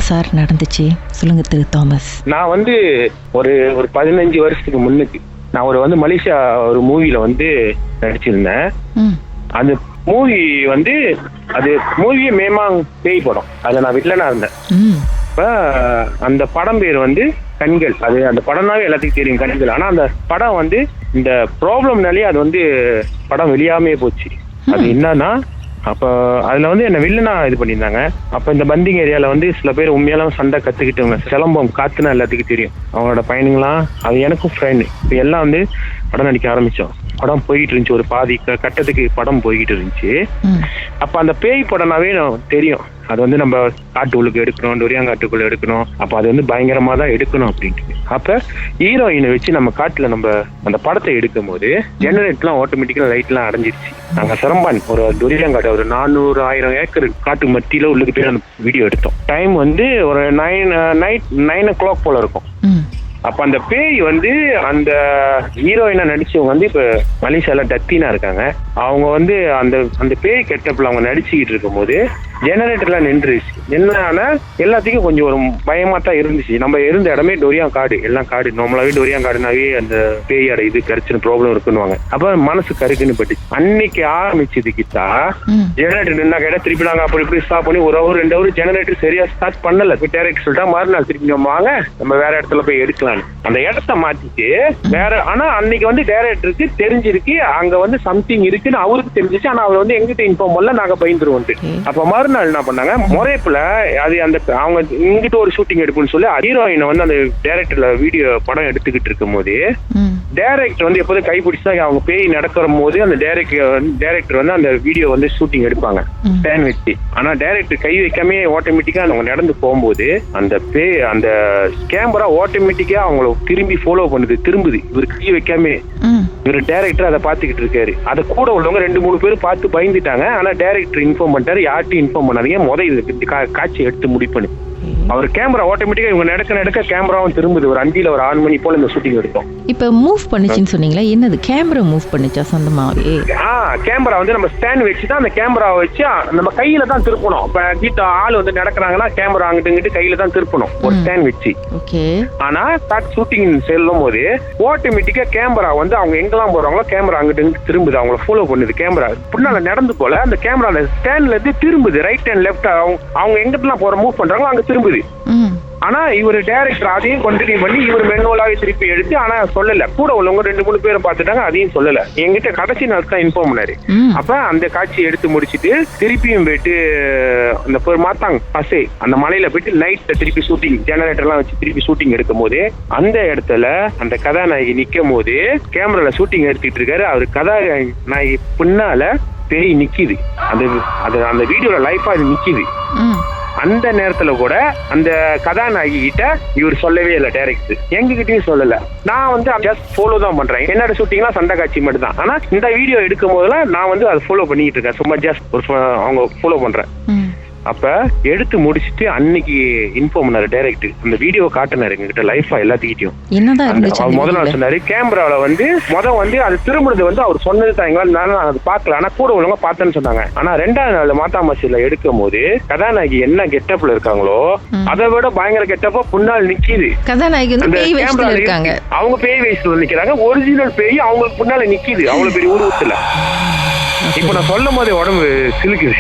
Sir நடந்துச்சு சொல்லுங்க திரு Thomas. நான் ஒரு 15 வருஷத்துக்கு முன்னுக்கு நான் மலேசியா ஒரு மூவில நடிச்சிருந்தேன். அந்த மூவி அது மூவியே மேமாங் பேய் படம். அதை நான் வில்லனா இருந்தேன். இப்ப அந்த படம் பேர் கண்கள். அது அந்த படம்னாவே எல்லாத்துக்கும் தெரியும், கண்கள். ஆனா அந்த படம் இந்த ப்ராப்ளம்னாலே அது படம் வெளியாமே போச்சு. அது என்னன்னா, அப்ப அதுல என்ன வில்லனா இது பண்ணியிருந்தாங்க. அப்ப இந்த பந்திங் ஏரியால சில பேர் உண்மையாலும் சண்டை கத்துக்கிட்டவங்க, சிலம்பம் காத்துனா எல்லாத்துக்கும் தெரியும். அவங்களோட பையனுங்களாம் அது எனக்கும் ஃப்ரெண்டு. இப்ப எல்லாம் படம் நடிக்க ஆரம்பிச்சோம். படம் போய்கிட்டு இருந்துச்சு, ஒரு பாதி கட்டத்துக்கு படம் போய்கிட்டு இருந்துச்சு. அப்ப அந்த பேய் படம்னாவே தெரியும், அது நம்ம காட்டு உள்ளுக்கு எடுக்கணும், டொரியாங்காட்டுக்குள்ள எடுக்கணும். அப்ப அது பயங்கரமா தான் எடுக்கணும் அப்படின்ட்டு. அப்ப ஹீரோயினை வச்சு நம்ம காட்டுல நம்ம அந்த படத்தை எடுக்கும் போது ஜெனரேட்லாம் ஆட்டோமேட்டிக்கா லைட் எல்லாம் அடைஞ்சிருச்சு. நாங்க சிரம்பான் ஒரு டொரியாங்காட்டு ஒரு 400,000 ஏக்கர் காட்டு மத்தியில உள்ளுக்கு போய் அந்த வீடியோ எடுத்தோம். டைம் ஒரு 9 o'clock போல இருக்கும். அப்ப அந்த பேய் அந்த ஹீரோயினா நடிச்சவங்க இப்ப மலேசியால டத்தினா இருக்காங்க. அவங்க அந்த பேய் கெட்டப்ல அவங்க நடிச்சுக்கிட்டு இருக்கும் போது ஜெனரேட்டர்லாம் நின்றுச்சு. என்னன்னா எல்லாத்துக்கும் கொஞ்சம் ஒரு பயமா தான் இருந்துச்சு. நம்ம இருந்த இடமே டொரியா காடு, எல்லாம் காடு. நார்மலாவே டொரியா காடுனாவே அந்த பேயோட இது கரைச்சின ப்ராப்ளம் இருக்குன்னுவாங்க. அப்ப மனசு கருக்குன்னு பட்டு அன்னைக்கு ஆரம்பிச்சதுக்கிட்டா ஜெனரேட்டர் நின்னா கேட்டா திருப்பி நாங்க அப்படி இப்படி ஸ்டாப் பண்ணி 1 hour 2 hour ஜெனரேட்டர் சரியா ஸ்டார்ட் பண்ணல. டேரக்டர் சொல்லிட்டா மறுநாள் திருப்பி நம்ம வாங்க, நம்ம வேற இடத்துல போய் எடுக்கலாம். அந்த இடத்த மாத்திட்டு வேற. ஆனா அன்னைக்கு டைரக்டருக்கு தெரிஞ்சிருக்கு அங்க சம்திங் இருக்குன்னு அவருக்கு தெரிஞ்சிச்சு. ஆனா அவர் எங்கிட்ட இன்ஃபார்ம் பண்ணல, நாங்க பயந்துருவோம். அப்ப மறுநாள் என்ன பண்ணாங்க, முறைப்புல அது அந்த அவங்க இங்கிட்ட ஒரு ஷூட்டிங் எடுப்புன்னு சொல்லி ஹீரோயினை அந்த டைரக்டர்ல வீடியோ படம் எடுத்துக்கிட்டு இருக்கும் போது டைரக்டர் எப்போதும் கைப்பிடிச்சா அவங்க பேய் நடக்கிற போது அந்த டைரக்டர் அந்த வீடியோ ஷூட்டிங் எடுப்பாங்க ஸ்டாண்ட் வச்சு. ஆனா டைரக்டர் கை வைக்காம ஆட்டோமேட்டிக்கா அவங்க நடந்து போகும்போது அந்த பேய் அந்த கேமரா ஆட்டோமேட்டிக்கா அவங்கள திரும்பி ஃபாலோ பண்ணுது, திரும்புது. இவர் கை வைக்காம இவர் டைரக்டர் அதை பாத்துக்கிட்டு இருக்காரு. அதை கூட உள்ளவங்க 2-3 பேர் பார்த்து பயந்துட்டாங்க. ஆனா டைரக்டர் இன்ஃபார்ம் பண்ணிட்டாரு, யார்ட்டும் இன்ஃபார்ம் பண்ணாதீங்க, முதல் காட்சி எடுத்து முடிப்பண்ணு. அவர் கேமரா ஆட்டோமேட்டிக்கா இவங்க நடக்க கேமராவும் திரும்புது. ஒரு 5 or 6 மணி போல இந்த ஷூட்டிங் எடுத்தோம். இப்ப மூவ் பண்ணிச்சுன்னு சொன்னீங்களா, என்னது கேமரா மூவ் பண்ணிச்சா சொந்தமாவே? கேமரா நம்ம ஸ்டாண்ட் வச்சுதான் அந்த கேமரா வச்சு நம்ம கையில தான் திருப்பணும். இப்ப கிட்ட ஆள் நடக்கிறாங்கன்னா கேமரா அங்கிட்டு இங்கிட்டு கையில தான் திருப்பணும் ஒரு ஸ்டாண்ட் வச்சு. ஆனா ஷூட்டிங் செல்லும் போது ஆட்டோமேட்டிக்கா கேமரா அவங்க எங்கெல்லாம் போறாங்களோ கேமரா அங்கிட்டு இங்கிட்டு திரும்புது, அவங்கள ஃபாலோ பண்ணுது. கேமரா பின்னால நடந்து போல அந்த கேமரா ஸ்டாண்ட்ல இருந்து திரும்புது. ரைட் அண்ட் லெஃப்ட் அவங்க எங்கிட்டலாம் போற மூவ் பண்றாங்களோ அங்க திரும்புது. ஆனா இவர் டைரக்டர் அதையும் கண்டினியூ பண்ணி இவர் மெனுவலாவே திருப்பி எடுத்து, ஆனா சொல்லல. கூட உள்ளவங்க 2-3 பேரை பார்த்துட்டாங்க, அதையும் சொல்லல. என்கிட்ட கடைசி நாள் தான் இன்ஃபார்ம் பண்ணாரு. அப்ப அந்த காட்சி எடுத்து முடிச்சுட்டு திருப்பியும் போயிட்டு அந்த மாத்தாங்க பசே அந்த மலையில போயிட்டு நைட்ல திருப்பி ஷூட்டிங் ஜெனரேட்டர் எல்லாம் வச்சு திருப்பி ஷூட்டிங் எடுக்கும் போது அந்த இடத்துல அந்த கதாநாயகி நிக்கும் போது கேமரால ஷூட்டிங் எடுத்துட்டு இருக்காரு. அவரு கதாநாயகி பின்னால பேய் நிக்குது. அந்த வீடியோல லைஃபா அது நிக்குது. அந்த நேரத்துல கூட அந்த கதாநாயகி கிட்ட இவர் சொல்லவே இல்லை, டைரக்டர் எங்ககிட்டயும் சொல்லல. நான் ஜஸ்ட் ஃபாலோ தான் பண்றேன். என்னோட ஷூட்டிங்லாம் சண்டை காட்சி மட்டும் தான். ஆனா இந்த வீடியோ எடுக்கும் போதெல்லாம் நான் அதை ஃபாலோ பண்ணிட்டு இருக்கேன். சும்மா ஜஸ்ட் அவங்க ஃபாலோ பண்றேன். அப்ப எடுத்து முடிச்சுட்டு அன்னைக்கு இன்ஃபார்ம் பண்ணாரு டைரக்டர். அந்த வீடியோ காட்டினாரு எங்ககிட்ட லைஃபா எல்லாத்துக்கிட்டையும். முதல் நாள் சொன்னாரு கேமரால அது திரும்புறது அவர் சொன்னது தான். எங்களால அது பாக்கல, ஆனா கூட உள்ளவங்க பார்த்தேன்னு சொன்னாங்க. ஆனா 2வது நாள் மாத்தாமசில எடுக்கும் போது கதாநாயகி என்ன கெட்டப்ல இருக்காங்களோ அதை விட பயங்கர கெட்டப்பா முன்னாள் நிக்குது. கதாநாயகி அவங்க பேய் வயசுல நிக்கிறாங்க. ஒரிஜினல் பேய் அவங்களுக்கு முன்னால நிக்குது அவ்வளவு பெரிய உருவத்துல. இப்ப நான் சொல்லும் போதே உடம்பு சிலுக்குது.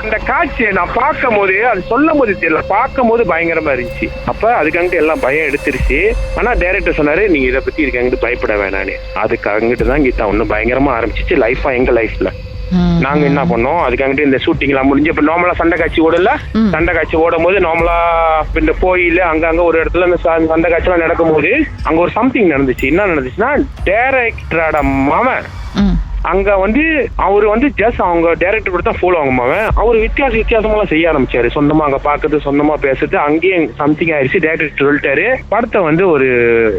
அந்த காட்சியை நான் பார்க்கும் போது அது சொல்லும் போது தெரியல, பார்க்கும் போது பயங்கரமா இருந்துச்சு. அப்ப அதுக்கு எல்லாம் பயம் எடுத்துருச்சு. ஆனா டைரக்டர் சொன்னாரு நீங்க இதை பத்தி இதுக்கு பயப்பட வேணான்னு. அதுக்கு அங்கிட்டு தான் கீதா ஒன்னும் பயங்கரமா ஆரம்பிச்சிச்சு லைஃபா எங்க லைஃப்ல. நாங்க என்ன பண்ணோம், அதுக்காங்கிட்டு இந்த ஷூட்டிங் எல்லாம் முடிஞ்சு இப்ப நார்மலா சண்டை காட்சி ஓடல. சண்டை காட்சி ஓடும் போது நார்மலா இந்த கோயில் அங்கங்க ஒரு இடத்துல இந்த சண்டை காட்சி எல்லாம் நடக்கும் போது அங்க ஒரு சம்திங் நடந்துச்சு. என்ன நடந்துச்சுன்னா டைரக்டரோட மாமன் அங்க அவரு ஜஸ்ட் அவங்க டைரக்டர் கூட தான் ஃபாலோ ஆகுமாவன். அவரு வித்தியாசமெல்லாம் செய்ய ஆரம்பிச்சாரு. சொந்தமா அங்க பாக்குறது, சொந்தமா பேசுறது, அங்கேயே சம்திங் ஆயிடுச்சு. டைரக்டர் சொல்லிட்டாரு படத்தை ஒரு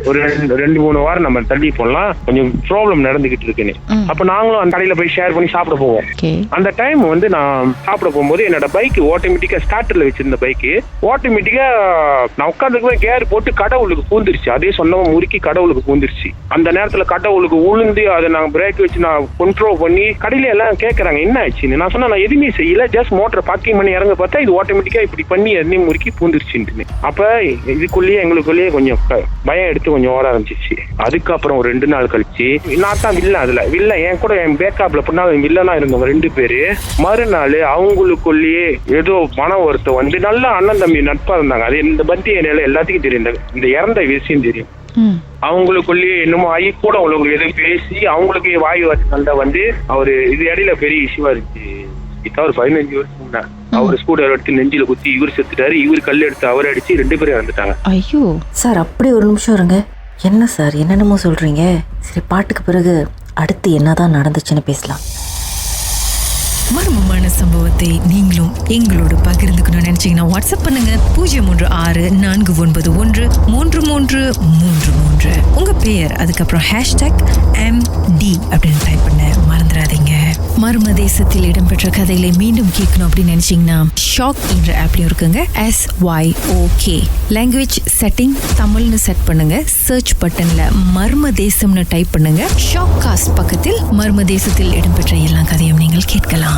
2-3 வாரம் நம்ம தள்ளி போடலாம், கொஞ்சம் ப்ராப்ளம் நடந்துகிட்டு இருக்குன்னு. அப்ப நாங்களும் அந்த கடையில போய் ஷேர் பண்ணி சாப்பிட போவோம். அந்த டைம் நான் சாப்பிட போகும்போது என்னோட பைக் ஆட்டோமேட்டிக்கா ஸ்டார்டர்ல வச்சிருந்த பைக் ஆட்டோமேட்டிக்கா நான் உட்காந்துக்குவேன் கேர் போட்டு கடவுளுக்கு பூந்துருச்சு. அதே சொந்தமா முறுக்கி கடவுளுக்கு பூந்துருச்சு. அந்த நேரத்துல கடவுளுக்கு உளுந்து அதை நாங்க பிரேக் வச்சு நான் கண்ட்ரோல் பண்ணி கடையில எல்லாம் கேட்கறாங்க என்ன ஆச்சுன்னு. நான் சொன்னா நான் எதுவுமே செய்யல, ஜஸ்ட் மோட்டரை பார்க்கிங் பண்ணி இறங்க பார்த்தா இது ஆட்டோமேட்டிக்கா இப்படி பண்ணி எண்ணெய் முறுக்கி பூந்துருச்சுன்னு. அப்ப இதுக்குள்ளேயே எங்களுக்குள்ளேயே கொஞ்சம் பயம் எடுத்து கொஞ்சம் ஓட ஆரம்பிச்சிச்சு. அதுக்கப்புறம் ஒரு 2 நாள் கழிச்சு நான் தான் வில்ல, அதுல வில்ல என் கூட என் பேக்கப்ல பண்ணா வில்லனா இருந்தவங்க 2 பேரு. மறுநாள் அவங்களுக்குள்ளேயே ஏதோ மன ஒருத்த வந்து நல்லா அண்ணன் தம்பி நட்பா இருந்தாங்க. அது இந்த பந்தி நிலை எல்லாத்துக்கும் தெரியும், இந்த இறந்த விஷயம் தெரியும். அவங்களுக்குள்ளேயே என்னமோ ஆகி கூட அவங்களுக்கு எதுவும் பேசி அவங்களுக்கு வாயு வசந்த வந்து அவரு இது இடையில பெரிய இஷ்யூவா இருந்துச்சு. ஒரு 15 வருஷம் முன்னாடி அவரு ஸ்கூட்டர் எடுத்து நெஞ்சில குத்தி இவர் செத்துட்டாரு, இவர் கல் எடுத்து அவர் அடிச்சு 2 பேரும் இறந்துட்டாங்க. ஐயோ சார், அப்படி ஒரு நிமிஷம் இருங்க. என்ன சார் என்னென்னமோ சொல்றீங்க? சரி, பாட்டுக்கு பிறகு அடுத்து என்னதான் நடந்துச்சுன்னு பேசலாம். மர்மமான சம்பவத்தை நீங்களும் எங்களோடு பகிர்ந்துக்கணும்னு நினைச்சீங்கன்னா வாட்ஸ்அப் பண்ணுங்க 0364413333. உங்க பெயர் அதுக்கப்புறம் #MD அப்படின்னு டைப் பண்ண மறந்துடாதீங்க. மர்ம தேசத்தில் இடம்பெற்ற கதைகளை மீண்டும் கேட்கணும் அப்படின்னு நினைச்சீங்கன்னா ஷாக் என்ற ஆப்லயும் இருக்குங்க. SYOK லாங்குவேஜ் செட்டிங் தமிழ்னு செட் பண்ணுங்க. சர்ச் பட்டன்ல மர்ம தேசம்னு டைப் பண்ணுங்க. ஷாக் காஸ்ட் பக்கத்தில் மர்ம தேசத்தில் இடம்பெற்ற எல்லா கதையும் நீங்கள் கேட்கலாம்.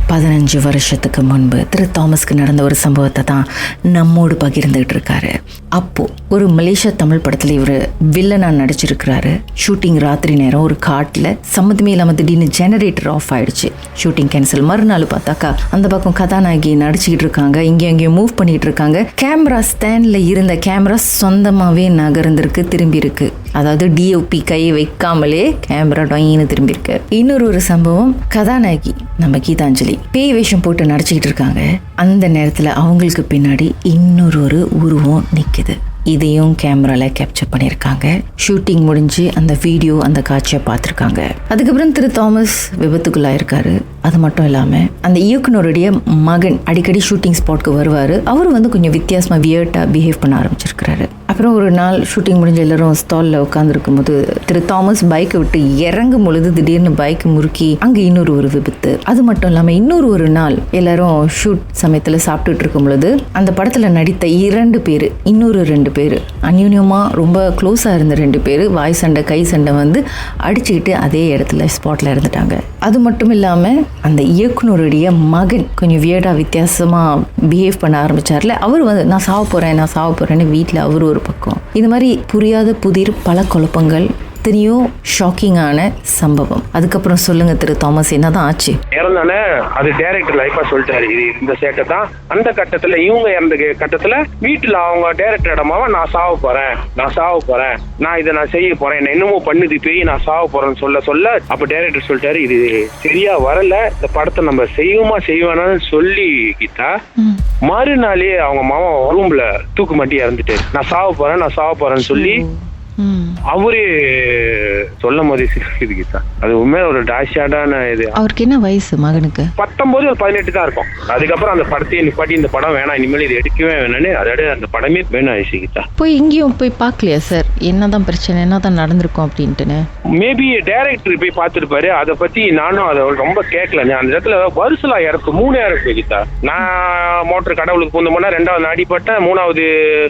பதினஞ்சு வருஷத்துக்கு முன்பு திரு தாமஸ்க்கு நடந்த ஒரு சம்பவத்தை தான் நம்மோடு பகிர்ந்துகிட்டு இருக்காரு. அப்போ ஒரு மலேசியா தமிழ் படத்துல இவர் வில்லனா நடிச்சிருக்கிறாரு. ஷூட்டிங் ராத்திரி நேரம் ஒரு காட்டுல சம்மந்தமே இல்லாம திடீர்னு ஜெனரேட்டர் ஆஃப் ஆயிடுச்சு. Shooting cancel. மறுநாள் பார்த்தாக்கா அந்த பக்கம் கதாநாயகி நடிச்சுக்கிட்டு இருக்காங்க, இங்கேயும் மூவ் பண்ணிட்டு இருக்காங்க. கேமரா ஸ்டாண்ட்ல இருந்த கேமரா சொந்தமாவே நகர்ந்திருக்கு, திரும்பி இருக்கு. அதாவது டிஓபி கையை வைக்காமலே கேமரா டொயின்னு திரும்பி இருக்கு. இன்னொரு சம்பவம், கதாநாயகி நம்ம கீதாஞ்சலி பேய் வேஷம் போட்டு நடிச்சுக்கிட்டு இருக்காங்க. அந்த நேரத்துல அவங்களுக்கு பின்னாடி இன்னொரு உருவம் நிக்குது. இதையும் கேமரால கேப்சர் பண்ணியிருக்காங்க. ஷூட்டிங் முடிஞ்சு அந்த வீடியோ அந்த காட்சியை பார்த்துருக்காங்க. அதுக்கப்புறம் திரு தாமஸ் விபத்துக்குள்ளாயிருக்காரு. அது மட்டும் இல்லாம அந்த இயக்குனருடைய மகன் அடிக்கடி ஷூட்டிங் ஸ்பாட்க்கு வருவாரு. அவரு வந்து கொஞ்சம் வித்தியாசமா வியர்ட்டா பிஹேவ் பண்ண ஆரம்பிச்சிருக்கிறாரு. அப்புறம் ஒரு நாள் ஷூட்டிங் முடிஞ்ச எல்லாரும் ஸ்டால்ல உட்காந்துருக்கும் போது திரு தாமஸ் பைக்கை விட்டு இறங்கும் பொழுது திடீர்னு பைக் முறுக்கி அங்க இன்னொரு விபத்து. அது மட்டும் இல்லாம இன்னொரு நாள் எல்லாரும் ஷூட் சமயத்துல சாப்பிட்டுட்டு இருக்கும் பொழுது அந்த படத்துல நடித்த 2 பேர், இன்னொரு 2 பேர் அந்யூன்யமா ரொம்ப க்ளோஸா இருந்த 2 பேர் வாய் சண்டை கை சண்டை வந்து அடிச்சுக்கிட்டு அதே இடத்துல ஸ்பாட்ல இருந்துட்டாங்க. அது மட்டும் இல்லாம அந்த இயக்குனருடைய மகன் கொஞ்சம் வியர்டா வித்தியாசமா பிஹேவ் பண்ண ஆரம்பிச்சார்ல, அவர் வந்து நான் சாவ போறேன்னு வீட்டுல அவரு ஒரு பக்கம். இந்த மாதிரி புரியாத புதிர் பல குழப்பங்கள், எத்தனையோ ஷாக்கிங்கான சம்பவம். அதுக்கப்புறம் சொல்லுங்க திரு தாமஸ், என்னதான் ஆச்சு? இறந்தானே அது டைரக்டர் லைஃபா சொல்லிட்டாரு. இது இந்த சேட்டை தான் அந்த கட்டத்துல இவங்க இறந்த கட்டத்துல வீட்டுல அவங்க டைரக்டர் இடமாவ நான் சாவ போறேன் நான் இதை நான் செய்ய போறேன், என்ன என்னமோ பண்ணுது பேய், நான் சாவ போறேன்னு சொல்ல அப்ப டைரக்டர் சொல்லிட்டாரு இது சரியா வரல, இந்த படத்தை நம்ம செய்வேனான்னு சொல்லி கீதா மறுநாளே அவங்க மாமா ரூம்ல தூக்கு மாட்டி இறந்துட்டாரு. நான் சாவ போறேன்னு சொல்லி அவரு சொல்லும் போதே சிரிக்குது. அது உண்மையில ஒரு டாஷாடான இது. அவருக்கு என்ன வயசு மகனுக்கு? 19 ஒரு 18 தான் இருக்கும். அதுக்கப்புறம் அந்த படத்தையே நிப்பாட்டி இந்த படம் வேணாம், இனிமேல் இது எடுக்கவே வேணும்னு அதோட அந்த படமே வேணும் ஆயிடுச்சு. போய் இங்கேயும் போய் பார்க்கலையா சார், என்னதான் பிரச்சனை, என்னதான் நடந்திருக்கும் அப்படின்ட்டுன்னு? மேபி டைரக்டர் போய் பார்த்துருப்பாரு. அதை பத்தி நானும் அதை ரொம்ப கேட்கல. அந்த இடத்துல வருஷலா இறப்பு 3 இறப்பு கீதா. நான் மோட்டர் கடவுளுக்கு பூந்தோம்னா 2வது அடிப்பட்ட, 3வது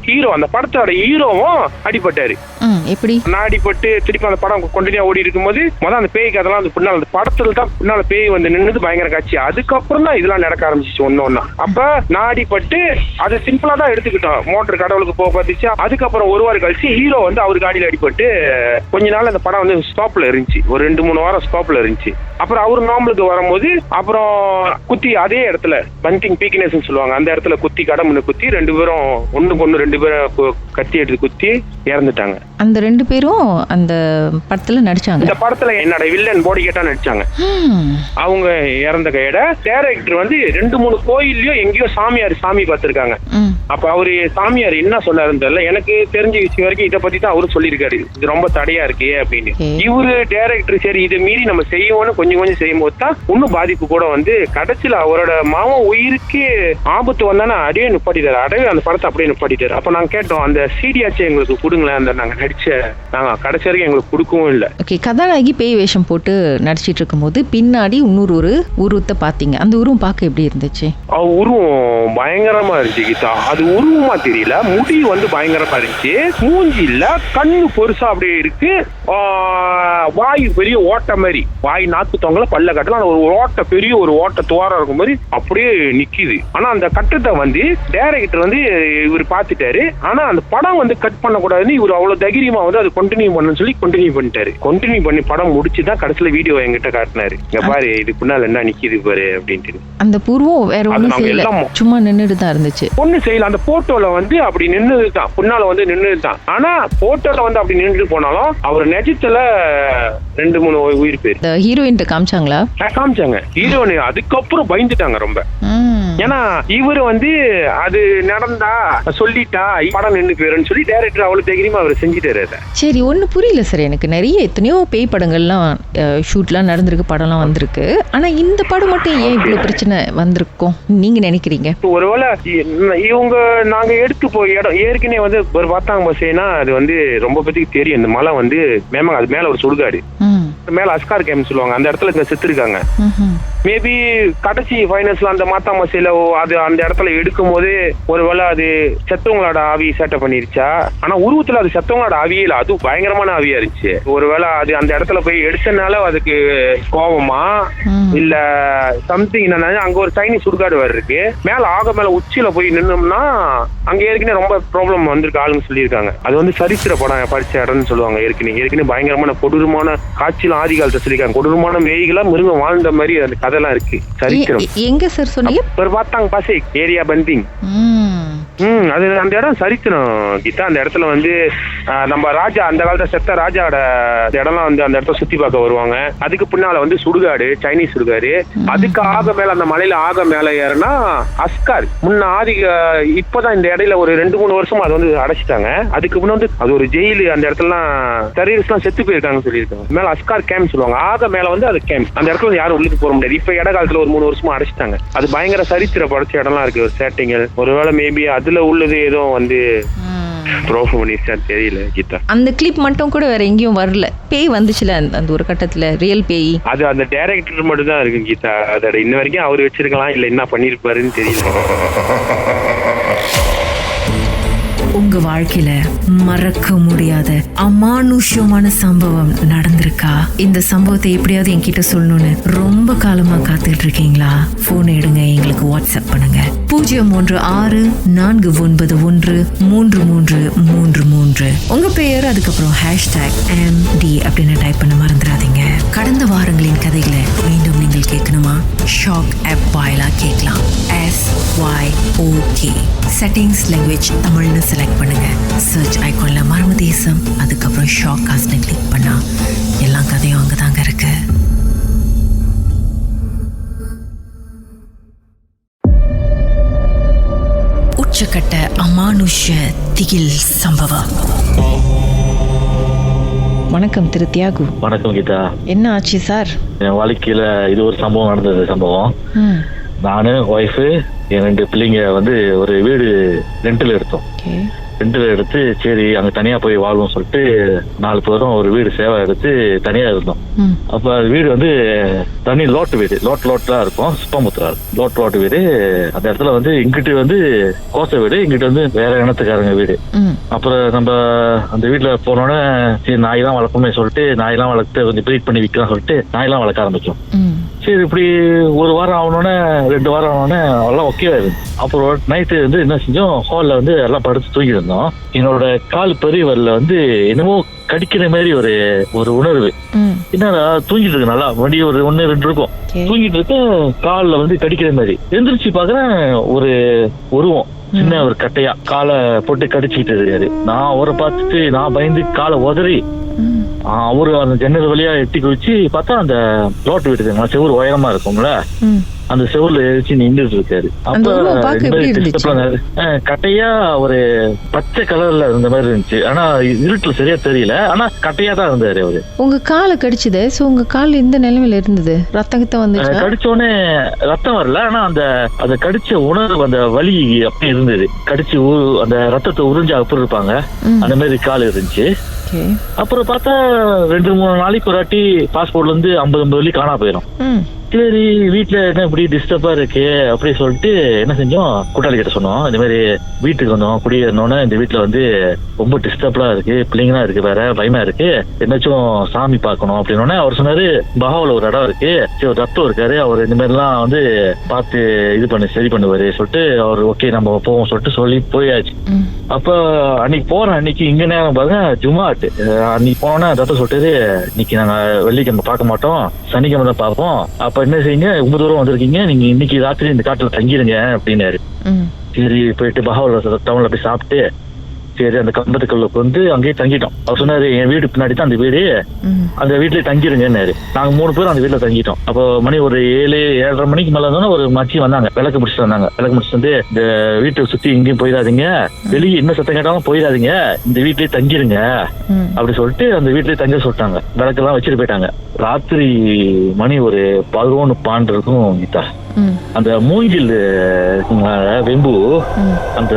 ஹீரோ, அந்த படத்தோட ஹீரோவும் அடிப்பட்டாரு. எப்படி? நான் அடிப்பட்டு திருப்பி அந்த படம் கொண்டினியா ஓடி இருக்கும்போது முதல்ல அந்த பேய்க்கு அதெல்லாம் அந்த பின்னால அந்த படத்துல தான் பின்னால பேய் வந்து நின்னுது, பயங்கர காட்சி. அதுக்கப்புறம் தான் இதெல்லாம் நடக்க ஆரம்பிச்சிச்சு ஒன்னொன்னா. அப்ப நான் அடிப்பட்டு அதை சிம்பிளா தான் எடுத்துக்கிட்டோம். மோட்டர் கடவுளுக்கு போக பார்த்துச்சு. அதுக்கப்புறம் 1 வாரம் கழிச்சு ஹீரோ வந்து அவர் காடியில அடிப்பட்டு கொஞ்ச நாள் அந்த படம் வந்து ஸ்டாப்ல இருந்துச்சு. ஒரு 2-3 வாரம் ஸ்டாப்ல இருந்துச்சு. அப்புறம் அவரு நார்மலுக்கு வரும்போது அப்புறம் குத்தி அதே இடத்துல பங்கிங் பீக்னஸ் சொல்லுவாங்க, அந்த இடத்துல குத்தி கடமுன்னு குத்தி 2 பேரும் ஒண்ணுக்கு ஒண்ணு 2 பேரும் கத்தி எடுத்து குத்தி இறந்துட்டாங்க. அந்த 2 பேரும் அந்த படத்துல நடிச்சாங்க. இந்த படத்துல என்னோட வில்லன் போடி கேட்டா நடிச்சாங்க. அவங்க இறந்த கையோட டைரக்டர் வந்து 2-3 கோயில்லயோ எங்கேயோ சாமி பார்த்திருக்காங்க. அப்ப அவரு சாமியார் என்ன சொன்னாருன்னு தெரியல, எனக்கு தெரிஞ்ச விஷயம் வரைக்கும் இதை பத்தி தான் அவரு சொல்லியிருக்காரு, இது ரொம்ப தடையா இருக்கு அப்படின்னு. இவரு டைரக்டர் சரி இதை மீறி நம்ம செய்வோம்னு கொஞ்சம் செய்யும் போது தான் இன்னும் பாதிப்பு கூட வந்து கடைசியில அவரோட மாமன் உயிருக்கு ஆபத்து வந்தானே அப்படியே நிப்பாட்டிட்டாரு. அடவே அந்த படத்தை அப்படியே நிப்பாட்டிட்டாரு. அப்ப நாங்க கேட்டோம், அந்த சீடியாச்சும் எங்களுக்கு கொடுங்களேன், அந்த நாங்க நாங்க கடைசி வரைக்கும் எங்களுக்கு கொடுக்கவும் இல்லை. ஓகே, கதாநாயகி பேய் வேஷம் போட்டு நடிச்சிட்டு இருக்கும் போது பின்னாடி இன்னொரு ஒரு உருவத்தை பாத்தீங்க. அந்த உருவம் பார்க்க எப்படி இருந்துச்சு? உருவம் பயங்கரமா இருந்துச்சு கீதா. அது உருவமா தெரியல, முடி வந்து பயங்கரமா இருந்துச்சு, மூஞ்சி இல்ல, கண்ணு பெருசா அப்படியே இருக்கு, வாய் பெரிய ஓட்ட மாதிரி, வாய் நாக்கு தொங்கல பல்ல கட்டலாம், ஒரு ஓட்ட பெரிய ஒரு ஓட்ட துவாரம் இருக்கும் மாதிரி அப்படியே நிக்குது. ஆனா அந்த கட்டத்தை வந்து டைரக்டர் வந்து இவர் பாத்துட்டாரு. ஆனா அந்த படம் வந்து கட் பண்ண கூடாதுன்னு இவர் அவ்வளவு தைரியமா வந்து அது கண்டினியூ பண்ணு சொல்லி கண்டினியூ பண்ணிட்டாரு. கண்டினியூ பண்ணி படம் முடிச்சுதான் கடைசியில வீடியோ என்கிட்ட காட்டினாரு. இங்க பாரு இது பின்னால என்ன நிக்குது பாரு அப்படின்ட்டு. அந்த பூர்வம் வேற ஒண்ணும் செய்யல, சும்மா நின்னுட்டு தான் இருந்துச்சு. ஒண்ணு செய்யல, அந்த போட்டோல வந்து அப்படி நின்னுதான், பின்னால வந்து நின்னுதான். ஆனா போட்டோல வந்து அப்படி நின்று போனாலும் அவர் நிஜத்துல 2-3 உயிர் பேர். ஹீரோயின் காமிச்சாங்களா? காமிச்சாங்க. ஹீரோயின் அதுக்கப்புறம் பயந்துட்டாங்க ரொம்ப. ஏன்னா இவரு வந்து அது நடந்தா சொல்லிட்டா படம் நின்று போயிருன்னு சொல்லி டைரக்டர் அவ்வளவு தைரியமா அவர் செஞ்சுட்டாரு. சரி, ஒண்ணு புரியல சார் எனக்கு. நிறைய எத்தனையோ பேய் படங்கள்லாம் ஷூட்லாம் நடந்திருக்கு, படம்லாம் வந்திருக்கு. ஆனா இந்த படம் மட்டும் ஏன் இவ்வளவு பிரச்சனை வந்திருக்கும் நீங்க நினைக்கிறீங்க? ஒருவேளை இவங்க நாங்க எடுத்து போய் இடம் ஏற்கனவே வந்து ஒரு பார்த்தாங்க பஸ்னா அது வந்து ரொம்ப பேருக்கு தெரியும். இந்த மலை வந்து அது மேல ஒரு சுடுகாடு, மேல அஸ்கார் கேம்ப் சொல்லுவாங்க, அந்த இடத்துல செத்து இருக்காங்க. மேபி கடைசி ஃபைனல்ஸ்ல அந்த மாத்தா மசையில அது அந்த இடத்துல எடுக்கும் போது ஒருவேளை அது செத்தவங்களோட ஆவி சேட்டை பண்ணிருச்சா. ஆனா உருவத்துல அது செத்தவங்களோட ஆவியே இல்ல, அது பயங்கரமான ஆவியா இருந்துச்சு. ஒருவேளை அது அந்த இடத்துல போய் எடுத்தனால அதுக்கு கோபமா இல்ல சம்திங். அங்க ஒரு சைனீஸ் சுடுகாடு வேற இருக்கு, மேல உச்சியில போய் நின்னோம்னா அங்க ஏற்கனவே ரொம்ப ப்ராப்ளம் வந்திருக்கு ஆளுங்க சொல்லியிருக்காங்க. அது வந்து சரித்திர படம் படிச்ச இடம்னு சொல்லுவாங்க. ஏற்கனவே பயங்கரமான கொடூரமான காட்சியில ஆதி காலத்தை சொல்லியிருக்காங்க. கொடூரமான மேய்களா மிருகம் வாழ்ந்த மாதிரி அந்த கதைலாம் இருக்கு. சரித்திரம். எங்க சார் சொன்னீங்க? ஒரு பார்த்தாங்க பாசே ஏரியா பந்திங். அது அந்த இடம் சரித்திரம் கீதா. அந்த இடத்துல வந்து நம்ம ராஜா அந்த காலத்துல செத்த ராஜாவோட இடம்லாம் வந்து அந்த இடத்த சுத்தி பார்க்க வருவாங்க. அதுக்கு பின்னால வந்து சுடுகாடு, சைனீஸ் சுடுகாடு. அதுக்கு ஆக மேல அந்த மலையில ஆக மேல ஏறனா அஸ்கார். முன்ன இப்பதான் இந்த இடையில ஒரு 2-3 வருஷமா அது வந்து அடைச்சிட்டாங்க. அதுக்கு முன்ன வந்து அது ஒரு ஜெயிலு. அந்த இடத்துலலாம் டெரரிஸ்ட் எல்லாம் செத்து போயிருக்காங்கன்னு சொல்லியிருக்காங்க. மேல அஸ்கார் கேம்ப் சொல்லுவாங்க. ஆக மேல வந்து அது கேம்ப். அந்த இடத்துல யாரும் உள்ளுக்கு போக முடியாது. இப்ப இட காலத்துல ஒரு 3 வருஷமா அடைச்சிட்டாங்க. அது பயங்கர சரித்திர படைச்ச இடம்லாம் இருக்கு. ஒரு சேட்டைகள் ஒருவேளை மேபி அதுல உள்ளது ஏதோ வந்து தெரியல கீதா. அந்த கிளிப் மட்டும் கூட வேற எங்கேயும் வரல. பேய் வந்துச்சுல அந்த ஒரு கட்டத்துல, ரியல் பேய். அது அந்த டைரக்டர் மட்டும் தான் இருக்கு கீதா. அதோட இன்ன வரைக்கும் அவர் வச்சிருக்கலாம், இல்ல என்ன பண்ணிருப்பாருன்னு தெரியல. உங்க வாழ்க்கையில மறக்க முடியாத அமானுஷ்யமான சம்பவம் நடந்திருக்கா? இந்த சம்பவத்தை எப்படியாவது என்கிட்ட சொல்லணும்னு ரொம்ப காலமா காத்துட்டு இருக்கீங்களா? போன் எடுங்க, எங்களுக்கு வாட்ஸ்அப் பண்ணுங்க. 016-491-3333. உங்க பெயர் அதுக்கப்புறம் #MD அப்படின்னு டைப் பண்ண மறந்துடாதீங்க. கடந்த வாரங்களின் கதைகளை மீண்டும் நீங்கள் கேட்கணுமா? ஷாக் ஆப் வாயிலா கேட்கலாம். SYOK செட்டிங்ஸ் லாங்குவேஜ் தமிழ்னு செலக்ட் பண்ணுங்க. சர்ச் ஐகான்ல மர்மதேசம் அதுக்கப்புறம் ஷாக் காஸ்ட்னு கிளிக் பண்ணா எல்லா கதையும் அங்கதாங்க இருக்கு. உச்சக்கட்ட அமானுஷ திகில் சம்பவம். வணக்கம் திரு தியாகு. வணக்கம் கீதா. என்ன ஆச்சு சார்? என் வாழ்க்கையில இது ஒரு சம்பவம் நடந்தது. சம்பவம் நானு, ஒய்ஃபு, என் 2 பிள்ளைங்க வந்து ஒரு வீடு ரெண்டில் எடுத்தோம். ரெண்டில் எடுத்து சரி அங்க தனியா போய் வாழ்வோம் சொல்லிட்டு 4 பேரும் ஒரு வீடு சேவை எடுத்து தனியா இருந்தோம். அப்ப வீடு வந்து தனி லோட்டு வீடு, லோட்லாம் இருக்கும், சுப்பமுத்திரா லோட்டு வீடு. அந்த இடத்துல வந்து இங்கிட்டு வந்து கோசை வீடு, இங்கிட்டு வந்து வேற இனத்துக்காரங்க வீடு. அப்புறம் நம்ம அந்த வீட்டுல போனோன்னே சரி நாயெல்லாம் வளர்ப்போமே சொல்லிட்டு நாயெல்லாம் வளர்த்து கொஞ்சம் ப்ரீட் பண்ணி விற்கலாம் சொல்லிட்டு நாயெல்லாம் வளர்க்க ஆரம்பிச்சோம். சரி இப்படி 1 வாரம் ஆகணுன்னே 2 வாரம் ஆகணுன்னே எல்லாம் ஓகே ஆயிடுது. அப்புறம் நைட்டு வந்து என்ன செஞ்சோம், ஹாலில் வந்து எல்லாம் படுத்து தூங்கிட்டு இருந்தோம். என்னோட கால் பெரியவரில் வந்து என்னமோ கடிக்கிற மாதிரி ஒரு உணர்வு. என்னடா தூங்கிட்டு இருக்கு, நல்லா வண்டி ஒரு 1-2 இருக்கும், தூங்கிட்டு இருக்க காலில் வந்து கடிக்கிற மாதிரி. எந்திரிச்சு பாக்குறேன் ஒரு உருவம் சின்ன ஒரு கட்டையா காலை போட்டு கடிச்சிட்டு இருக்காரு. நான் அவரை பார்த்துட்டு நான் பயந்து காலை உதறி அவரு அந்த ஜன்னல் வழியா எட்டி குதிச்சு பார்த்தா அந்த ரோட்டு வீட்டுக்கு செவ்வறு உயரமா இருக்கும்ல, அந்த செவ்வறுல எரிச்சு நின்றுட்டு இருக்காரு. அப்ப கட்டையா ஒரு பச்சை கலர்ல இருந்த மாதிரி இருந்துச்சு. ஆனா இருட்டுல சரியா தெரியல, ஆனா கட்டையா தான் இருந்தாரு அவரு. உங்க காலை கடிச்சது, உங்க கால் எந்த நிலைமையில இருந்தது? ரத்தம் வந்து கடிச்சோடனே ரத்தம் வரல, ஆனா அந்த கடிச்ச உணர்வு அந்த வலி அப்படி இருந்தது. கடிச்சு அந்த ரத்தத்தை உறிஞ்சா அப்படி இருப்பாங்க, அந்த மாதிரி கால் இருந்துச்சு. அப்புறம் பார்த்தா 2-3 நாளைக்கு ஒரு வாட்டி பாஸ்போர்ட்ல இருந்து 50 வெள்ளி காணா போயிடும். சரி வீட்டுல என்ன இப்படி டிஸ்டர்பா இருக்கு அப்படி சொல்லிட்டு என்ன செஞ்சோம், கூட்டாளி கிட்ட சொன்னோம். இந்த மாதிரி வீட்டுக்கு வந்தோம், குடியேறணும்னு இந்த வீட்டுல வந்து ரொம்ப டிஸ்டர்பா இருக்கு, பிள்ளைங்களா இருக்கு, வேற பயமா இருக்கு, என்னாச்சும் சாமி பார்க்கணும் அப்படின்னு. அவர் சொன்னாரு பஹாவுல ஒரு இடம் இருக்கு, சரி ஒரு ரத்தம் இருக்காரு, அவர் இந்த மாதிரி எல்லாம் வந்து பார்த்து இது பண்ணி சரி பண்ணுவாரு சொல்லிட்டு அவர் ஓகே நம்ம போவோம் சொல்லிட்டு சொல்லி போயாச்சு. அப்ப அன்னைக்கு போறேன், அன்னைக்கு இங்க நேரம் பாருங்க ஜுமாட்டு. அன்னைக்கு போனோன்னா ரத்தம் சொல்லிட்டு இன்னைக்கு நாங்க வெள்ளிக்கிழமை பார்க்க மாட்டோம், சனிக்கிழமை தான் பார்ப்போம். அப்ப என்ன செய்யுங்க, ரொம்ப தூரம் வந்திருக்கீங்க, நீங்க இன்னைக்கு ராத்திரி இந்த காட்டுல தங்கிருங்க அப்படின்னாரு. சரி போயிட்டு பஹாவுல டவுன்ல போய் சாப்பிட்டு சரி அந்த கம்பத்துக்குள்ளுக்கு வந்து அங்கேயே தங்கிட்டோம். அவர் சொன்னாரு என் வீடு பின்னாடி தான் அந்த வீடு, அந்த வீட்டுல தங்கிருங்கன்னாரு. நாங்க 3 பேரும் அந்த வீட்டுல தங்கிட்டோம். அப்போ மணி ஒரு 7-7:30 மணிக்கு மேல இருந்தோன்னா ஒரு மச்சி வந்தாங்க, விளக்கு முடிச்சுட்டு வந்தாங்க. விளக்கு முடிச்சுட்டு வந்து இந்த வீட்டை சுத்தி எங்கேயும் போயிடாதீங்க, வெளியே என்ன சத்தம் கேட்டாலும் போயிடாதீங்க, இந்த வீட்லயே தங்கிருங்க அப்படி சொல்லிட்டு அந்த வீட்லயே தங்க சொல்லிட்டாங்க. விளக்கெல்லாம் வச்சுட்டு போயிட்டாங்க. ராத்திரி மணி ஒரு 11-12 இருக்கும் கீதா. அந்த மூங்கில் வெம்பு அந்த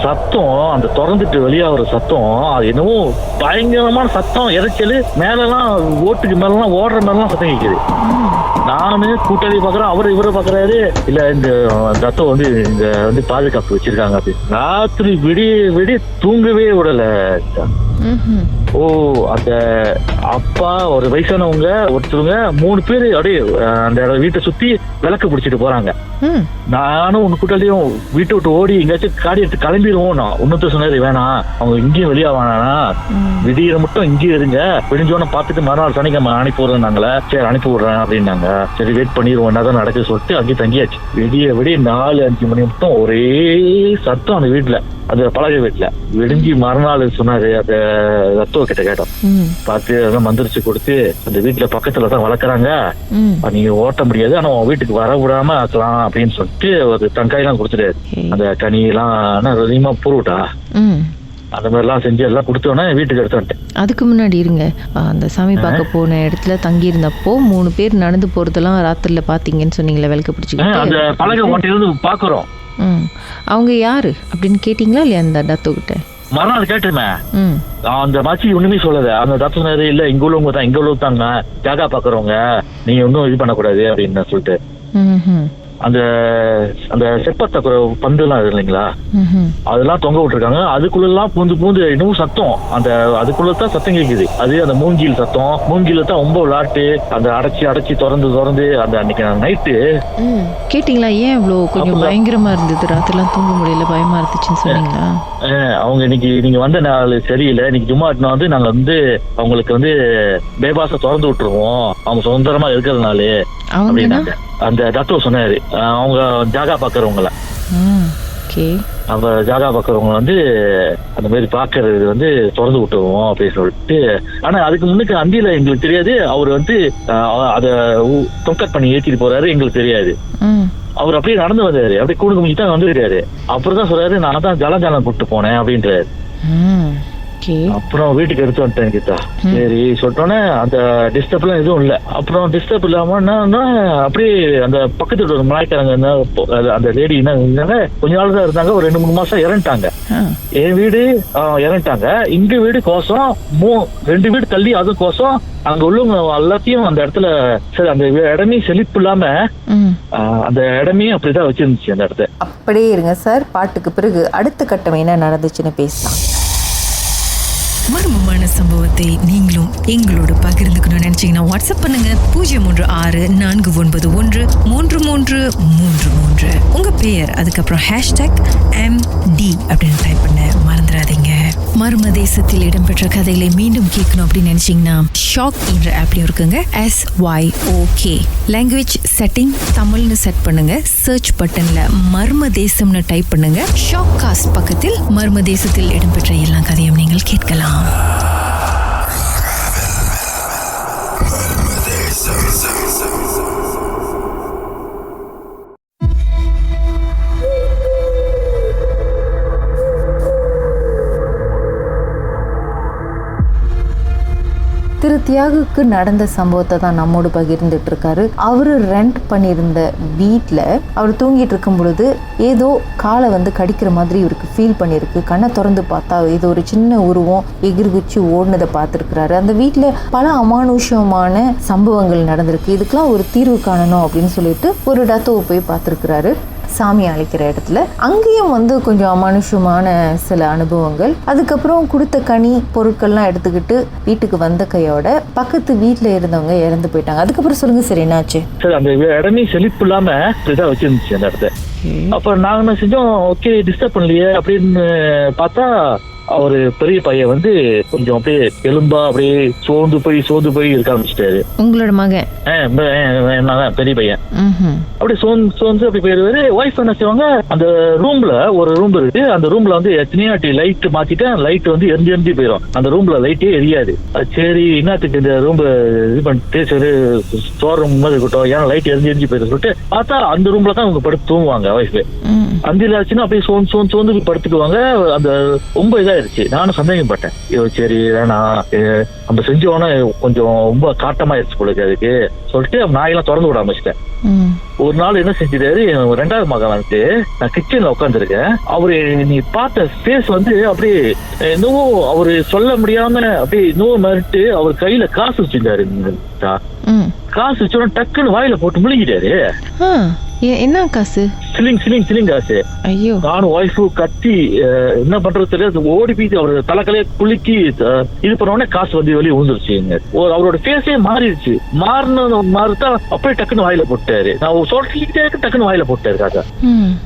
சத்தம், அந்த திறந்துட்டு வெளியாகிற சத்தம், அது என்னவோ பயங்கரமான சத்தம், இறைச்சல். மேலெல்லாம் ஓட்டுக்கு மேலாம் ஓடுற மேலாம் சத்தம் கேட்குது. நானு கூட்டாளி பாக்குறேன், இவரை பாக்குறாரு. இல்ல இந்த சத்தம் வந்து இங்க வந்து பாதுகாப்பு வச்சிருக்காங்க அப்படி. ராத்திரி விடிய தூங்கவே விடல. ஓ அந்த அப்பா ஒரு வயசானவங்க ஒருத்தவங்க 3 பேரு அப்படியே அந்த வீட்டை சுத்தி விளக்கு பிடிச்சிட்டு போறாங்க. நானும் உங்க கூட்டாளியும் வீட்டை விட்டு ஓடி எங்கேயாச்சும் காடி எடுத்து கிளம்பிடுவோம். நான் இன்னொருத்த சொன்னாரு வேணாம், அவங்க இங்கேயும் வெளியா வேணா, விடியிற மட்டும் இங்கேயும் இருங்க, விடிஞ்சோன்னு பார்த்துட்டு மறுநாள் சனிக்கிழமை அனுப்பி விடுறேன். நாங்கள சரி அனுப்பி விடுறேன் அப்படின்னாங்க. சரி வெயிட் பண்ணிடுவோம், என்னதான் நடக்குது சொல்லிட்டு அங்கேயே தங்கியாச்சு. விடிய 4-5 மணி மட்டும் ஒரே சத்தம் அந்த வீட்டுல, அந்த பழக வீட்டுல. விடிஞ்சி மறுநாள் சொன்னாரு அந்த ரத்தம் கிட்ட கேட்டோம், பார்த்து அதான் மந்திரிச்சு கொடுத்து அந்த வீட்டுல பக்கத்துல தான் வளர்க்குறாங்க, நீங்க ஓட்ட முடியாது, ஆனா உன் வீட்டுக்கு வர விடாம ஆக்கலாம் அப்படின்னு சொல்லிட்டு ஒரு தங்காயெல்லாம் கொடுத்துட்டாரு. அந்த கனி எல்லாம் அதிகமா பொருட்டா அந்த மாதிரி எல்லாம் செஞ்சு எல்லாம் கொடுத்தோன்னே வீட்டுக்கு எடுத்து வந்துட்டேன். அதுக்கு முன்னாடி இருங்க, அந்த சாமி பார்க்க போன இடத்துல தங்கி இருந்தப்போ 3 பேர் நடந்து போறதெல்லாம் ராத்திரில பாத்தீங்கன்னு சொன்னீங்களா? விளக்கு பிடிச்சிக்கிட்டு அந்த பழக ஓட்டையிலிருந்து பாக்குறோம். அவங்க யாரு அப்படின்னு கேட்டீங்களா இல்லையா அந்த டத்து கிட்ட? மறுநாள் கேட்டுமே அந்த மாச்சி ஒண்ணுமே சொல்லல. அந்த டாக்டர் சொன்னாரு இல்ல இங்க உள்ளவங்க தான், இங்க உள்ளவங்க ஜாகா பாக்குறவங்க, நீங்க ஒன்னும் இது பண்ணக்கூடாது அப்படின்னு சொல்லிட்டு அந்த அந்த செப்பத்த பந்து எல்லாம் இல்லைங்களா, அதெல்லாம் தொங்க விட்டுருக்காங்க. அதுக்குள்ளெல்லாம் பூந்து இன்னும் சத்தம், அந்த அதுக்குள்ளதான் சத்தம் கேக்குது. அது அந்த மூங்கில் சத்தம், மூங்கில தான் ரொம்ப விளாட்டு, அந்த அடைச்சி திறந்து அந்த அன்னைக்கு நைட்டு கேட்டீங்களா? ஏன் இவ்வளவு கொஞ்சம் பயங்கரமா இருந்தது, ராத்திரிலாம் தூங்க முடியல, பயமா இருந்துச்சுன்னு சொன்னீங்களா? அவங்க இன்னைக்கு நீங்க வந்த நாள் சரியில்லை, இன்னைக்கு ஜும்மாட்டினா வந்து நாங்க வந்து அவங்களுக்கு வந்து பேபாச திறந்து விட்டுருவோம், அவங்க சுதந்திரமா இருக்கிறதுனால அப்படின்னாங்க. அந்த டாக்டர் சொன்னாரு அவங்க ஜாகா பாக்குறவங்கள, அவங்க ஜாகா பாக்குறவங்க வந்து அந்த மாதிரி பாக்குறது வந்து திறந்து விட்டுருவோம் அப்படின்னு சொல்லிட்டு. ஆனா அதுக்கு முன்னுக்கு அந்தியில எங்களுக்கு தெரியாது, அவரு வந்து அத தொங்கட் பண்ணி ஏற்றிட்டு போறாரு, எங்களுக்கு தெரியாது. அவர் அப்படியே நடந்து வந்தாரு, அப்படியே கூடுக்கு முடிச்சு தான் வந்துருக்காரு. அப்புறம் தான் சொல்றாரு நான் தான் ஜலம் கூப்பிட்டு போனேன் அப்படின்றாரு. அப்புறம் வீட்டுக்கு எடுத்து வந்துட்டேன் கீதா. சரி சொல்லிட்டோன்னே அந்த டிஸ்டர்ப் எல்லாம் எதுவும் இல்லை. அப்புறம் டிஸ்டர்ப் இல்லாம அப்படியே அந்த பக்கத்துல ஒரு மலாய்க்காரங்க அந்த லேடி என்ன கொஞ்ச நாள் தான் இருந்தாங்க, ஒரு 2-3 மாசம் இறந்துட்டாங்க. என் வீடு இறந்துட்டாங்க, இங்க வீடு கோசம் 2 வீடு தள்ளி அது கோசம். அங்க உள்ளவங்க எல்லாத்தையும் அந்த இடத்துல சரி அந்த இடமே செழிப்பு இல்லாம அந்த இடமே அப்படிதான் வச்சிருந்துச்சு அந்த இடத்த. அப்படியே இருங்க சார், பாட்டுக்கு பிறகு அடுத்த கட்டம் என்ன நடந்துச்சுன்னு பேசலாம். மர்மமான சம்பவத்தை நீங்களும் எங்களோடு பகிர்ந்துக்கணும்னு நினைச்சீங்கன்னா வாட்ஸ்அப் பண்ணுங்க 036 491 3333. உங்க பெயர் அதுக்கப்புறம் #MD அப்படின்னு டைப் பண்ண மறந்துடாதீங்க. மர்ம தேசத்தில் இடம்பெற்ற கதைகளை மீண்டும் கேட்கணும் அப்படின்னு நினைச்சீங்கன்னா ஷாக் என்ற ஆப்லயும் இருக்குங்க. SYOK லாங்குவேஜ் செட்டிங் தமிழ்னு செட் பண்ணுங்க. சர்ச் பட்டன்ல மர்ம தேசம்னு டைப் பண்ணுங்க. ஷாக் காஸ்ட் பக்கத்தில் மர்ம தேசத்தில் இடம்பெற்ற எல்லா கதையும் நீங்கள் கேட்கலாம். திரு தியாகுக்கு நடந்த சம்பவத்தை தான் நம்மோடு பகிர்ந்துட்டு இருக்காரு. அவரு ரெண்ட் பண்ணியிருந்த வீட்டில் அவர் தூங்கிட்டு இருக்கும் பொழுது ஏதோ காலை கடிக்கிற மாதிரி இவருக்கு ஃபீல் பண்ணியிருக்கு. கண்ணை திறந்து பார்த்தா ஏதோ ஒரு சின்ன உருவம் எகிர்குச்சி ஓடுனதை பார்த்துருக்கிறாரு. அந்த வீட்டில் பல அமானுஷமான சம்பவங்கள் நடந்திருக்கு. இதுக்கெல்லாம் ஒரு தீர்வு காணணும் அப்படின்னு சொல்லிட்டு ஒரு டத்தோவை போய் பார்த்துருக்கிறாரு சாமி அழைக்கிற இடத்துல. அங்கேயும் கொஞ்சம் அமானுஷமான சில அனுபவங்கள். அதுக்கப்புறம் கொடுத்த கனி பொருட்கள்லாம் எடுத்துக்கிட்டு வீட்டுக்கு வந்த கையோட பக்கத்து வீட்டுல இருந்தவங்க இறந்து போயிட்டாங்க. அதுக்கப்புறம் சொல்லுங்க சார், என்னாச்சு சார்? அந்த இடமே செழிப்பு இல்லாம வச்சிருந்துச்சு அந்த இடத்த. அப்ப நாங்க என்ன செஞ்சோம், ஓகே டிஸ்டர்ப் பண்ணலையே அப்படின்னு பார்த்தா அவரு பெரிய பையன் கொஞ்சம் அப்படியே எலும்பா அப்படியே சோர்ந்து போய் இருக்க ஆரம்பிச்சிட்டாரு. உங்களோட மகன்? பெரிய பையன் அப்படியே சோர்ந்து அப்படி போயிருவாரு. ஒய்ஃப் என்ன செய்வாங்க, அந்த ரூம்ல ஒரு ரூம் இருக்கு. அந்த ரூம்ல எத்தனையாட்டி லைட் மாத்திட்டேன், லைட் எரிஞ்சு போயிடும். அந்த ரூம்ல லைட்டே எரியாது. சரி என்னத்துக்கு இந்த ரூம் இது பண்ணிட்டு சரி ஸ்டோர் ரூம் மாதிரி இருக்கட்டும், ஏன்னா லைட் எரிஞ்சு போயிடும் சொல்லிட்டு பார்த்தா அந்த ரூம்ல தான் அவங்க படுத்து தூங்குவாங்க. ஒய்ஃப் அந்தில ஆச்சுன்னா அப்படியே சோர்ந்து படுத்துக்குவாங்க. அந்த ரொம்ப இதாயிருச்சு. நானும் சந்தேகப்பட்டேன், சரி வேணா நம்ம செஞ்சோன்னா கொஞ்சம் ரொம்ப காட்டமாயிருச்சு போல அதுக்கு சொல்லிட்டு நாயெல்லாம் திறந்து விட ஆரம்பிச்சிட்டேன். ஒரு நாள் என்ன செஞ்சிட்டாரு, ரெண்டாவது மகன் நான் கிச்சன்ல உட்காந்துருக்கேன். அவரு நீ பார்த்த ஃபேஸ் அப்படியே இன்னும் அவரு சொல்ல முடியாம அப்படியே இன்னும் மறுட்டு அவர் கையில காசு வச்சிருந்தாரு. காசு வச்சோட டக்குன்னு வாயில போட்டு முழுங்கிட்டாரு. என்ன காசு? சிலிங் காசு. ஐயோ! நானும் ஒய்ஃபு கத்தி என்ன பண்றது தெரியாது, ஓடி போய் அவர் தலைக்கலையே குலுக்கி இது பண்ண காசு வெளியே விழுந்துருச்சு. அவரோட ஃபேஸே மாறிடுச்சு. மாறிதான் அப்படியே டக்குன்னு வாயில போட்டாரு. நான் சொல்லிக்கிட்டே டக்குன்னு வாயில போட்டாரு காசா.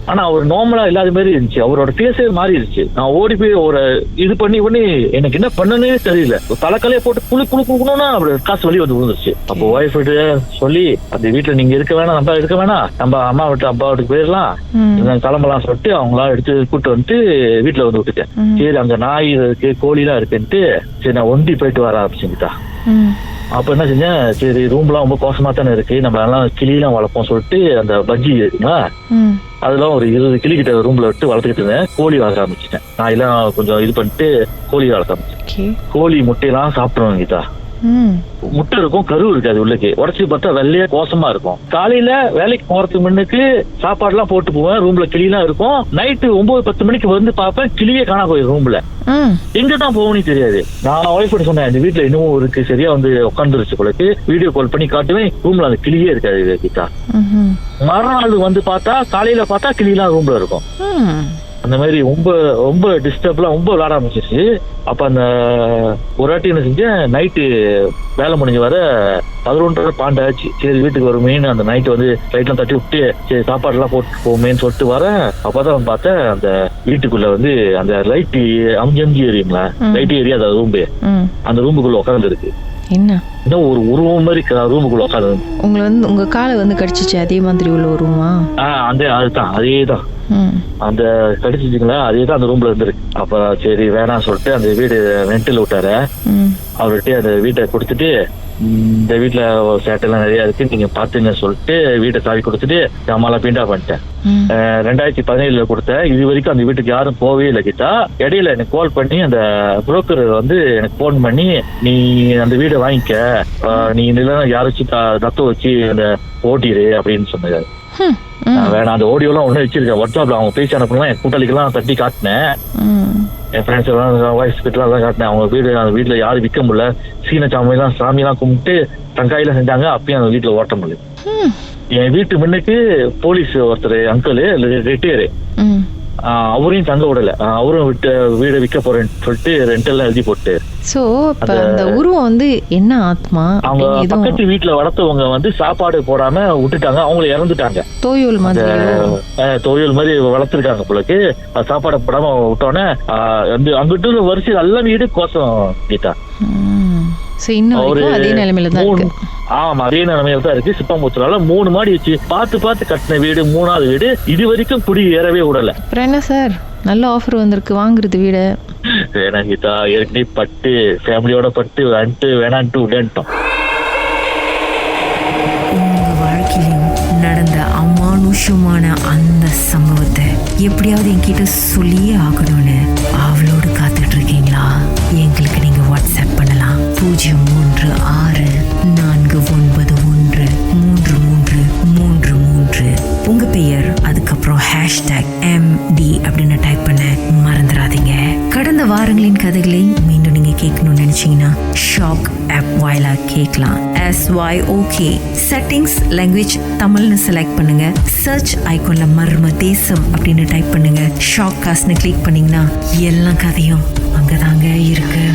ஆனா அவர் நார்மலா இல்லாத மாதிரி இருந்துச்சு. அவரோட ஃபேஸே மாறிடுச்சு. நான் ஓடி போய் ஒரு இது பண்ணி எனக்கு என்ன பண்ணனே தெரியல. தலைக்கலையை போட்டு குழுக்கணும்னா காசு வெளியே விழுந்துருச்சு. அப்போ ஒய்ஃப் சொல்லி அந்த வீட்டுல நீங்க இருக்க வேணாம், நம்ம இருக்க வேணாம், நம்ம அம்மா விட்டு அப்பா வீட்டுக்கு போயிடலாம், கிளம்பலாம் சொல்லிட்டு அவங்களா எடுத்து கூட்டு வீட்டுல விட்டுட்டேன். சரி அங்க நாய் இருக்கு, கோழி எல்லாம் இருக்குன்ட்டு சரி நான் ஒண்டி போயிட்டு வர ஆரம்பிச்சுட்டா. அப்ப என்ன செஞ்சேன், சரி ரூம்லாம் ரொம்ப கோசமா தானே இருக்கு, நம்ம எல்லாம் கிளியெல்லாம் வளர்ப்போம் சொல்லிட்டு அந்த பஜ்ஜி இருக்குங்களா அதெல்லாம் ஒரு 20 கிளி கிட்ட ரூம்ல விட்டு வளர்த்துக்கிட்டு இருந்தேன். கோழி வளர்க்க ஆரம்பிச்சிட்டேன். நான் எல்லாம் கொஞ்சம் இது பண்ணிட்டு கோழி வளர்க்க ஆரம்பிச்சேன். கோழி முட்டையெல்லாம் சாப்பிடுவோம் கீதா. முட்டை இருக்கும், கரு இருக்காது, உள்ளுக்கு உடச்சி பார்த்தா வெள்ளையா கோசமா இருக்கும். காலையில வேலைக்கு போறதுக்கு முன்னுக்கு சாப்பாடு எல்லாம் போட்டு போவேன். ரூம்ல கிளியெல்லாம் இருக்கும். நைட்டு 9-10 மணிக்கு பார்ப்பேன், கிளியே காணா போயிடும் ரூம்ல. எங்கதான் போகணும்னு தெரியாது. நான் ஒய்ஃப் சொன்னேன், இந்த வீட்டுல இன்னும் இருக்கு, சரியா உட்காந்துருச்சு போலக்கு. வீடியோ கால் பண்ணி காட்டுவேன், ரூம்ல அந்த கிளியே இருக்காது கீதா. மறுநாள் பார்த்தா காலையில பார்த்தா கிளியெல்லாம் ரூம்ல இருக்கும். அந்த மாதிரி ரொம்ப ரொம்ப டிஸ்டர்ப்லாம் ரொம்ப விளாட ஆரம்பிச்சிருச்சு. அப்ப அந்த ஒரு வாட்டி என்ன செஞ்சேன், நைட்டு வேலை முடிஞ்சு வர 11:30 ஆச்சு. சரி வீட்டுக்கு வருமேன்னு அந்த நைட்டு லைட்லாம் தட்டி விட்டு சரி சாப்பாடு எல்லாம் போட்டு போமேன்னு சொல்லிட்டு வரேன். அப்பதான் பார்த்தேன் அந்த வீட்டுக்குள்ள அந்த லைட் அம்ஜி எரியுங்களா, லைட் எரியாது அந்த ரூம்பு. அந்த ரூமுக்குள்ள உட்கார்ந்து இருக்கு. என்ன ஒரு உருவம் மாதிரி ரூமுக்குள்ள உட்காந்து உங்களை உங்க காலை கடிச்சிச்சு. அதே மாதிரி உள்ள உருவமா? அதுதான் அதேதான் அந்த கடிச்சிச்சுங்களா, அதேதான் அந்த ரூம்ல இருந்திருக்கு. அப்ப சரி வேணாம் சொல்லிட்டு அந்த வீடு ரெண்டில் விட்டாரு. அவர்கிட்ட அந்த வீட்டை கொடுத்துட்டு இந்த வீட்டுல சேட்டெல்லாம் நிறைய இருக்கு, நீங்க பாத்துங்க சொல்லிட்டு வீட்டை சாவி கொடுத்துட்டு ஜாமாலாம் பீண்டா பண்ணிட்டேன். 2017 கொடுத்தேன். இது வரைக்கும் அந்த வீட்டுக்கு யாரும் போவே இல்லை கிட்டா. இடையில எனக்கு கால் பண்ணி அந்த புரோக்கர் எனக்கு போன் பண்ணி, நீ அந்த வீடை வாங்கிக்க, நீ இதெல்லாம் யாராச்சும் தத்து வச்சு அந்த ஓட்டிடு அப்படின்னு சொன்னாரு. வேணாம், அந்த ஆடியோலாம் ஒண்ணு வச்சிருக்கேன் வாட்ஸ்அப்ல. அவங்க பேசி அனுப்பலாம், என் கூட்டாளிக்கெல்லாம் தட்டி காட்டினேன், என் ஃப்ரெண்ட்ஸ் எல்லாம் வாய்ஸ் கிட்டலாம் காட்டினேன். அவங்க அந்த வீட்டுல யாரும் விற்க முடியல. சீன சாமியெல்லாம் சாமியெல்லாம் கும்பிட்டு தங்காயெல்லாம் செஞ்சாங்க. அப்பயும் அந்த வீட்டுல ஓட்ட முடியல. என் வீட்டு முன்னுக்கு போலீஸ் ஒருத்தர் அங்கிள் ரிட்டையரு, அவரையும் தங்க விடல. அவரும் வீடை விற்க போறேன்னு சொல்லிட்டு ரெண்டெல்லாம் எழுதி போட்டு சோ இப்ப அந்த உருவம் வந்து என்ன ஆத்மா அவங்க பக்கத்து வீட்டுல வளர்த்தவங்க வந்து சாப்பாடு போடாம விட்டுட்டாங்க, அவங்க இறந்துட்டாங்க. தோயோல் மாதிரி தோயல் மாதிரி வளர்த்துருக்காங்க போலக்கு. சாப்பாடு போடாம விட்டோன்னே வந்து அங்கிட்டு வரிசை நல்ல வீடு கோசம் கீதா. அதே நிலைமையில தான் இருக்கு. ஆமா, அதே நிலைமையில தான் இருக்கு. சிப்பம்பூச்சலால 3 மாடி வச்சு பார்த்து கட்டின வீடு, 3வது வீடு இது வரைக்கும் குடி ஏறவே விடல. அப்புறம் என்ன சார், நல்ல ஆஃபர் வந்திருக்கு வாங்குறது வீட. வேணாம் கீதா, ஏற்கனவே பட்டு ஃபேமிலியோட பட்டு வேணான்ட்டு விடன்ட்டோம். உங்க வாழ்க்கையிலும் நடந்த அமானுஷமான அந்த சம்பவத்தை எப்படியாவது என்கிட்ட சொல்லியே ஆகணும்னு அவளோடு காத்துட்டு இருக்கீங்களா? எங்களுக்கு நீங்க வாட்ஸ்அப் பண்ணலாம் 036913333. உங்க பெயர் அதுக்கப்புறம் #MD அப்படின்னு டைப் பண்ண மறந்துடாதீங்க. கடந்த வாரங்களின் கதைகளை மீண்டும் நீங்க கேட்கணும்னு நினைச்சீங்கன்னா ஷாக் ஆப் வாயிலா கேட்கலாம். SYOK செட்டிங்ஸ் லாங்குவேஜ் தமிழ்னு செலக்ட் பண்ணுங்க. சர்ச் ஐகான்ல மர்ம தேசம் அப்படின்னு டைப் பண்ணுங்க. ஷாக் காஸ்ட்னு கிளிக் பண்ணீங்கன்னா எல்லா கதையும் அங்கதாங்க இருக்கு.